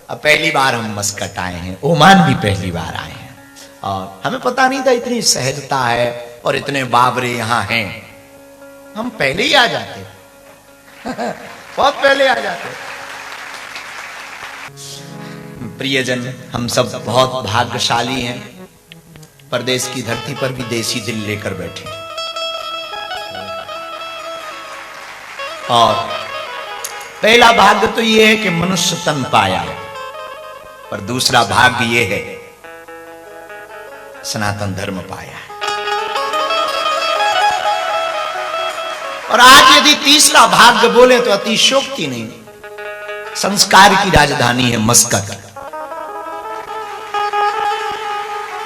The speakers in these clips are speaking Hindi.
अब पहली बार हम मस्कट आए हैं, ओमान भी पहली बार आए हैं और हमें पता नहीं था इतनी सहजता है और इतने बाबरे यहाँ हैं। हम पहले ही आ जाते बहुत पहले आ जाते। प्रियजन, हम सब बहुत भाग्यशाली हैं, परदेश की धरती पर भी देसी दिल लेकर बैठे। और पहला भाग्य तो यह है कि मनुष्य तन पाया, पर दूसरा भाग्य यह है सनातन धर्म पाया। और आज यदि तीसरा भाग्य बोले तो अतिशयोक्ति नहीं, संस्कार की राजधानी है मस्कट,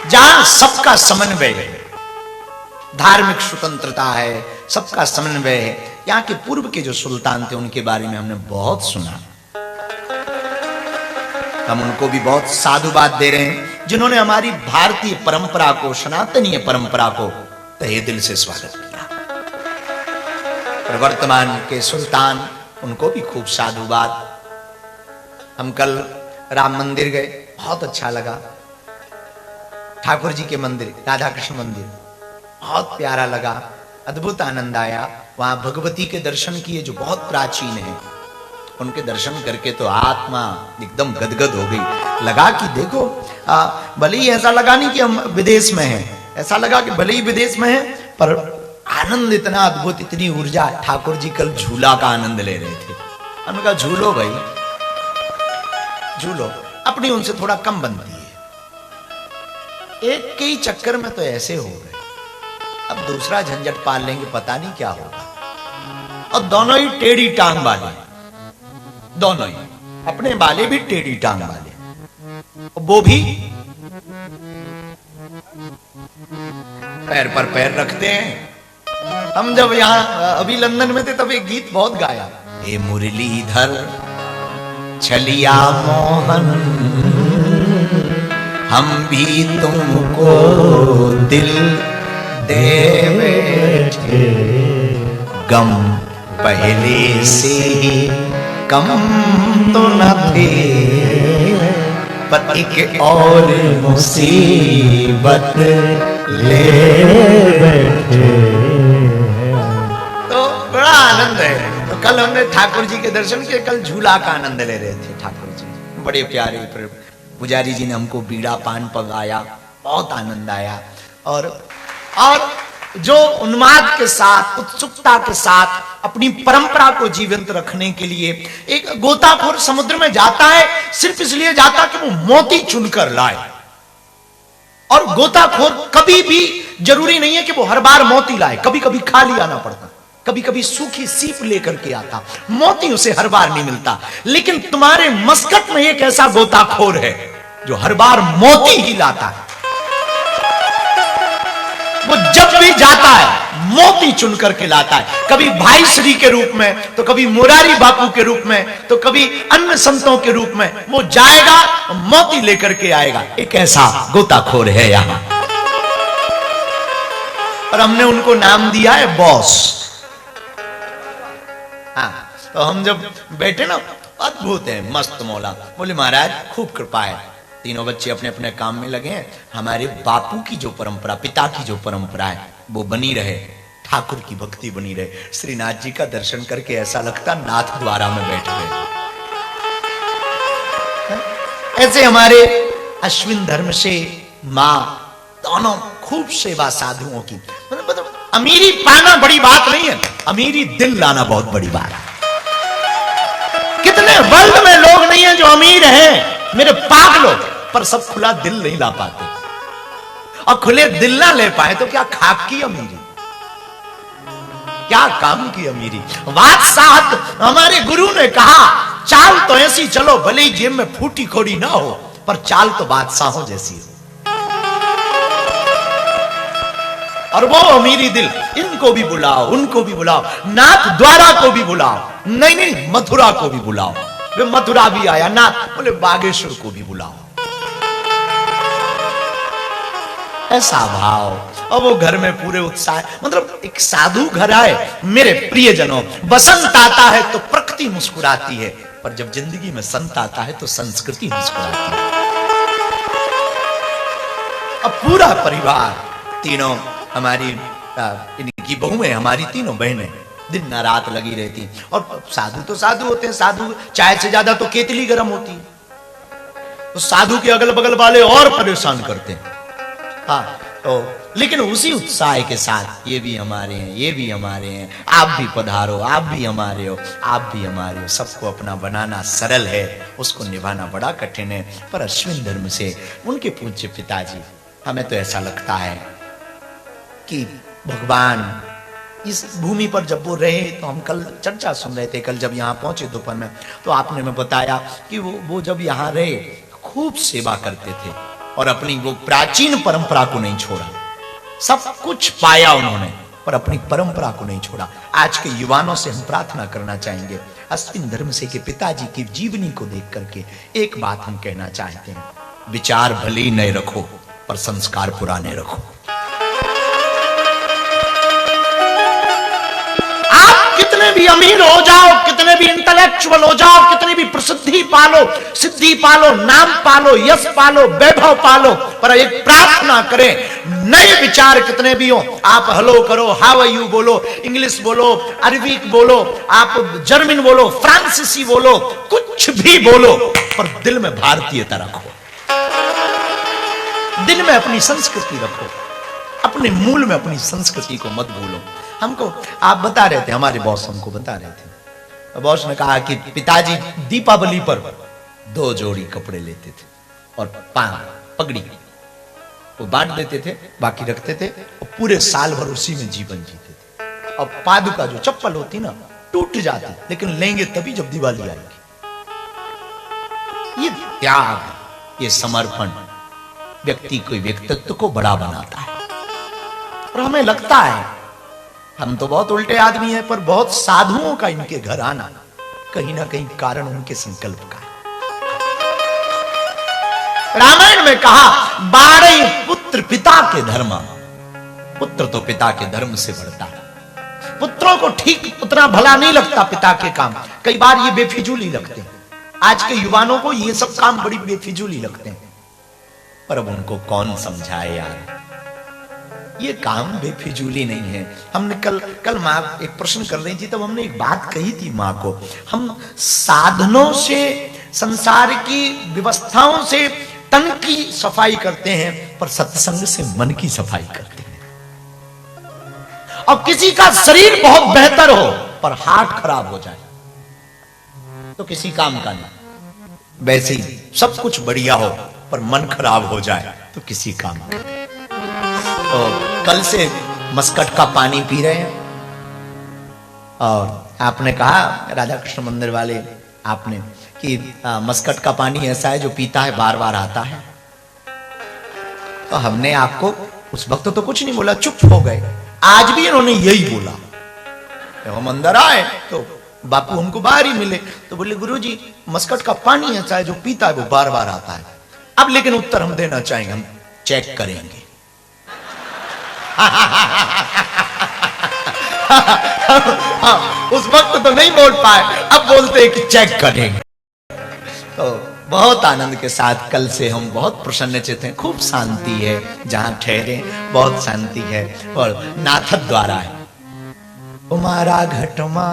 जहां सबका समन्वय है, धार्मिक स्वतंत्रता है, सबका समन्वय है। यहाँ के पूर्व के जो सुल्तान थे उनके बारे में हमने बहुत सुना, हम उनको भी बहुत साधुवाद दे रहे हैं, जिन्होंने हमारी भारतीय परंपरा को, सनातनीय परंपरा को तहे दिल से स्वागत किया। और वर्तमान के सुल्तान, उनको भी खूब साधुवाद। हम कल राम मंदिर गए, बहुत अच्छा लगा। ठाकुर जी के मंदिर, राधा कृष्ण मंदिर, बहुत प्यारा लगा, अद्भुत आनंद आया। वहां भगवती के दर्शन किए जो बहुत प्राचीन है, उनके दर्शन करके तो आत्मा एकदम गदगद हो गई। लगा कि देखो, भले ही ऐसा लगा नहीं कि हम विदेश में हैं, ऐसा लगा कि भले ही विदेश में हैं, पर आनंद इतना अद्भुत, इतनी ऊर्जा। ठाकुर जी कल झूला का आनंद ले रहे थे। हमने कहा झूलो भाई, झूलो। अपनी उनसे थोड़ा कम बनती है, एक के ही चक्कर में तो ऐसे हो गए। अब दूसरा झंझट पाल लेंगे, पता नहीं क्या होगा। और दोनों ही टेढ़ी टांग वाले, दोनों ही अपने वाले भी टेढ़ी टांग वाले, वो भी पैर पर पैर रखते हैं। हम जब यहां अभी लंदन में थे तब एक गीत बहुत गाया, हे मुरलीधर छलिया मोहन, हम भी तुमको दिल दे बैठे, गम पहले से ही कम तो न थे, पर एक और मुसीबत ले बैठे। तो बड़ा आनंद है। तो कल हमने ठाकुर जी के दर्शन किए, कल झूला का आनंद ले रहे थे ठाकुर जी, बड़े प्यारे। पुजारी जी ने हमको बीड़ा पान पकाया, बहुत आनंद आया। और जो उन्माद के साथ, उत्सुकता के साथ अपनी परंपरा को जीवंत रखने के लिए एक गोताखोर समुद्र में जाता है, सिर्फ इसलिए जाता कि वो मोती चुनकर लाए। और गोताखोर कभी भी जरूरी नहीं है कि वो हर बार मोती लाए, कभी कभी खाली आना पड़ता, कभी कभी सूखी सीप लेकर के आता, मोती उसे हर बार नहीं मिलता। लेकिन तुम्हारे मस्कट में एक ऐसा गोताखोर है जो हर बार मोती ही लाता है। वो जब भी जाता है मोती चुन करके लाता है, कभी भाई श्री के रूप में, तो कभी मुरारी बापू के रूप में, तो कभी अन्य संतों के रूप में। वो जाएगा मोती लेकर के आएगा। एक ऐसा गोताखोर है यहां, और हमने उनको नाम दिया है बॉस। हाँ, तो हम जब बैठे ना, अद्भुत है, मस्त मौला। बोले महाराज खूब कृपा है, तीनों बच्चे अपने अपने काम में लगे हैं, हमारे बापू की जो परंपरा, पिता की जो परंपरा है वो बनी रहे, ठाकुर की भक्ति बनी रहे। श्रीनाथ जी का दर्शन करके ऐसा लगता नाथ द्वारा में बैठ गए। ऐसे हमारे अश्विन धर्म से मां दोनों खूब सेवा साधुओं की। मतलब अमीरी पाना बड़ी बात नहीं है, अमीरी दिल लाना बहुत बड़ी बात है। कितने वर्ल्ड में लोग नहीं है जो अमीर हैं मेरे पागलों, पर सब खुला दिल नहीं ला पाते। और खुले दिल ना ले पाए तो क्या खाक की अमीरी, क्या काम की अमीरी। बादशाह, हमारे गुरु ने कहा चाल तो ऐसी चलो, भले ही जेब में फूटी खोड़ी ना हो, पर चाल तो बादशाहों जैसी हो। और वो अमीरी दिल, इनको भी बुलाओ, उनको भी बुलाओ, नाथ द्वारा को भी बुलाओ, नहीं मथुरा को भी बुलाओ। वे मथुरा भी आया ना, बोले बागेश्वर को भी बुलाओ। ऐसा भाव। और वो घर में पूरे उत्साह, मतलब एक साधु घर आए। मेरे प्रियजनों, बसंत आता है तो प्रकृति मुस्कुराती है, पर जब जिंदगी में संत आता है तो संस्कृति मुस्कुराती है। अब पूरा परिवार, तीनों हमारी इनकी बहुएं, हमारी तीनों बहनें दिन न रात लगी रहती। और साधु तो साधु होते हैं, साधु चाय से ज्यादा तो केतली गर्म होती है, तो साधु के अगल बगल वाले और परेशान करते हैं। हाँ, तो लेकिन उसी उत्साह के साथ ये भी हमारे हैं, ये भी हमारे हैं, आप भी पधारो, आप भी हमारे हो, आप भी हमारे हो। सबको अपना बनाना सरल है, उसको निभाना बड़ा कठिन है। पर अश्विन धर्म से उनके पूज्य पिताजी, हमें तो ऐसा लगता है कि भगवान इस भूमि पर जब वो रहे, तो हम कल चर्चा सुन रहे थे, कल जब यहाँ पहुंचे दोपहर में, तो आपने मैं बताया कि वो जब यहाँ रहे खूब सेवा करते थे और अपनी वो प्राचीन परंपरा को नहीं छोड़ा। सब कुछ पाया उन्होंने, पर अपनी परंपरा को नहीं छोड़ा। आज के युवानों से हम प्रार्थना करना चाहेंगे, अश्विन धर्म से के पिताजी की जीवनी को देख करके एक बात हम कहना चाहते हैं, विचार भले ही नए रखो पर संस्कार पुराने रखो। कितने भी अमीर हो जाओ, कितने भी इंटेलेक्चुअल हो जाओ, कितनी भी प्रसिद्धि पालो, सिद्धि पालो, नाम पालो, यश पालो, वैभव पालो, पर एक प्रार्थना करें, नए विचार कितने भी हो, आप हेलो करो, हाउ आर यू बोलो, इंग्लिश बोलो, अरबिक बोलो, आप जर्मन बोलो, फ्रांसीसी बोलो, कुछ भी बोलो, पर दिल में भारतीयता रखो, दिल में अपनी संस्कृति रखो, अपने मूल में अपनी संस्कृति को मत भूलो। हमको आप बता रहे थे, हमारे बॉस हमको बता रहे थे, बॉस ने कहा कि पिताजी दीपावली पर 2 जोड़ी कपड़े लेते थे और पगड़ी वो बांट देते थे, बाकी रखते थे और पूरे साल भर उसी में जीवन जीते थे। और पादुका जो चप्पल होती ना टूट जाती, लेकिन लेंगे तभी जब दिवाली आएगी। ये त्याग, ये समर्पण व्यक्ति को, व्यक्तित्व को बड़ा बनाता है। और हमें लगता है हम तो बहुत उल्टे आदमी हैं, पर बहुत साधुओं का इनके घर आना कहीं ना कहीं कारण उनके संकल्प का है। रामायण में कहा 12 पुत्र पिता के धर्म, पुत्र तो पिता के धर्म से बढ़ता है। पुत्रों को ठीक उतना भला नहीं लगता पिता के काम, कई बार ये बेफिजूली लगते हैं। आज के युवानों को ये सब काम बड़ी बेफिजूली लगते हैं, पर अब उनको कौन समझाए यार, ये काम बेफिजूली नहीं है। हमने कल माँ एक प्रश्न कर रही थी, तब हमने एक बात कही थी माँ को, हम साधनों से, संसार की व्यवस्थाओं से तन की सफाई करते हैं, पर सत्संग से मन की सफाई करते हैं। और किसी का शरीर बहुत बेहतर हो पर हार्ट खराब हो जाए तो किसी काम का नहीं। वैसे ही सब कुछ बढ़िया हो पर मन खराब हो जाए तो किसी काम का नहीं। तो कल से मस्कट का पानी पी रहे हैं, और आपने कहा राधा कृष्ण मंदिर वाले आपने कि मस्कट का पानी ऐसा है जो पीता है बार बार आता है। तो हमने आपको उस वक्त तो कुछ नहीं बोला, चुप हो गए। आज भी इन्होंने यही बोला। जब हम अंदर आए तो बापू हमको बाहर ही मिले, तो बोले गुरुजी मस्कट का पानी ऐसा है जो पीता है वो बार बार आता है। अब लेकिन उत्तर हम देना चाहेंगे, हम चेक करेंगे। उस वक्त तो नहीं बोल पाए, अब बोलते हैं कि चेक करेंगे। तो बहुत आनंद के साथ कल से हम बहुत प्रसन्नचित्त हैं। खूब शांति है, जहां ठहरे बहुत शांति है। और नाथ द्वारा है उमारा घटमा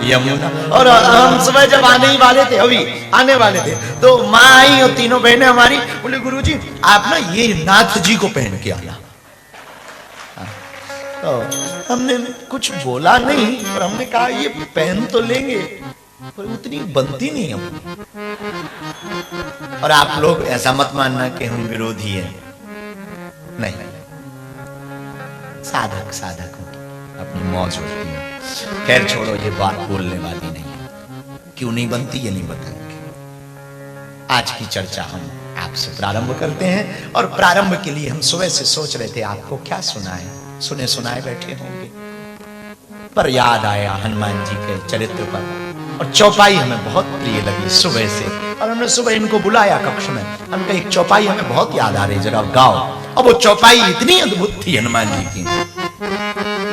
यमुना। और हम सुबह जब आने ही वाले थे, अभी आने वाले थे, तो माँ आई और तीनों बहनें हमारी बोले गुरुजी आप ना ये नाथ जी को पहन के आना। तो हमने कुछ बोला नहीं, पर हमने कहा ये पहन तो लेंगे पर उतनी बनती नहीं हम। और आप लोग ऐसा मत मानना कि हम विरोधी हैं, नहीं, साधक साधक अपनी मौज होती है। खैर छोड़ो, ये बात बोलने वाली नहीं है, क्यों नहीं बनती ये नहीं बताएंगे। आज की चर्चा हम आपसे प्रारंभ करते हैं, और प्रारंभ के लिए हम सुबह से सोच रहे थे आपको क्या सुनाएं, सुने सुनाए बैठे होंगे, पर याद आया हनुमान जी के चरित्र पर, और चौपाई हमें बहुत प्रिय लगी सुबह से। और हमने सुबह इनको बुलाया कक्ष में, हमने एक चौपाई हमें बहुत याद आ रही, जरा गाओ। और वो चौपाई इतनी अद्भुत थी हनुमान जी की।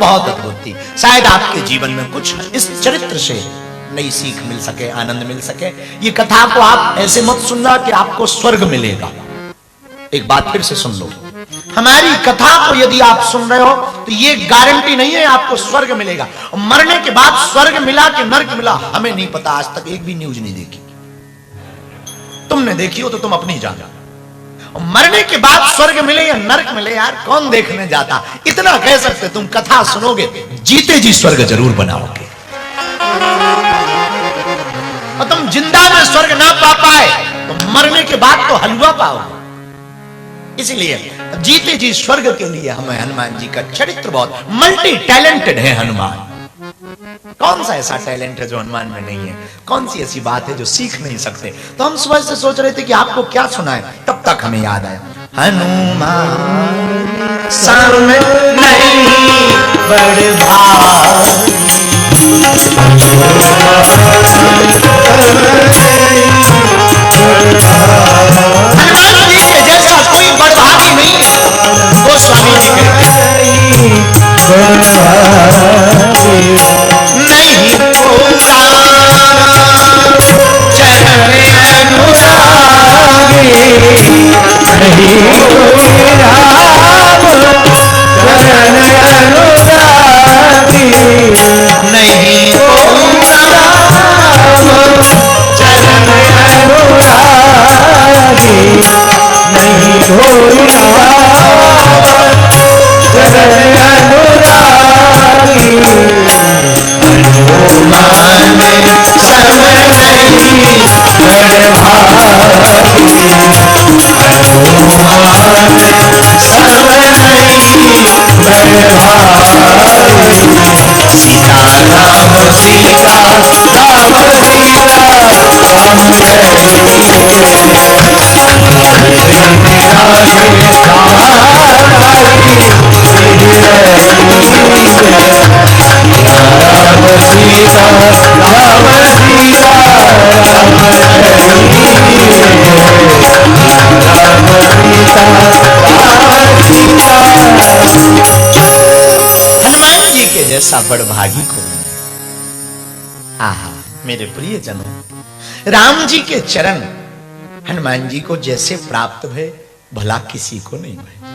बहुत अद्भुत थी। शायद आपके जीवन में कुछ इस चरित्र से नई सीख मिल सके, आनंद मिल सके। ये कथा को आप ऐसे मत सुनना कि आपको स्वर्ग मिलेगा। एक बात फिर से सुन लो, हमारी कथा को यदि आप सुन रहे हो तो ये गारंटी नहीं है आपको स्वर्ग मिलेगा। मरने के बाद स्वर्ग मिला कि नरक मिला हमें नहीं पता, आज तक एक भी न्यूज नहीं देखी। तुमने देखी हो तो तुम अपनी जाना। मरने के बाद स्वर्ग मिले या नरक मिले यार कौन देखने जाता। इतना कह सकते तुम कथा सुनोगे जीते जी स्वर्ग जरूर बनाओगे। और तुम जिंदा में स्वर्ग ना पा पाए तो मरने के बाद तो हलवा पाओगे। इसलिए जीते जी स्वर्ग के लिए हमें हनुमान जी का चरित्र बहुत मल्टी टैलेंटेड है। हनुमान कौन सा ऐसा टैलेंट है जो हनुमान में नहीं है? कौन सी ऐसी बात है जो सीख नहीं सकते? तो हम सुबह से सोच रहे थे कि आपको क्या सुनाएं, तब तक हमें याद आया हनुमान सामने नहीं बड़े भारी, हनुमान जी के जैसा कोई बड़भागी नहीं है। गोस्वामी जी कहते हैं नहीं होगा चरण अनुरागी, नहीं होगा चरण अनुरागी, नहीं होगा चरण अनुरागी, नहीं होगा चरण अनुरागी, हनुमान जी के जैसा बड़भागी को। आहा मेरे प्रिय जनों, राम जी के चरण हनुमान जी को जैसे प्राप्त हुए भला किसी को नहीं हुए।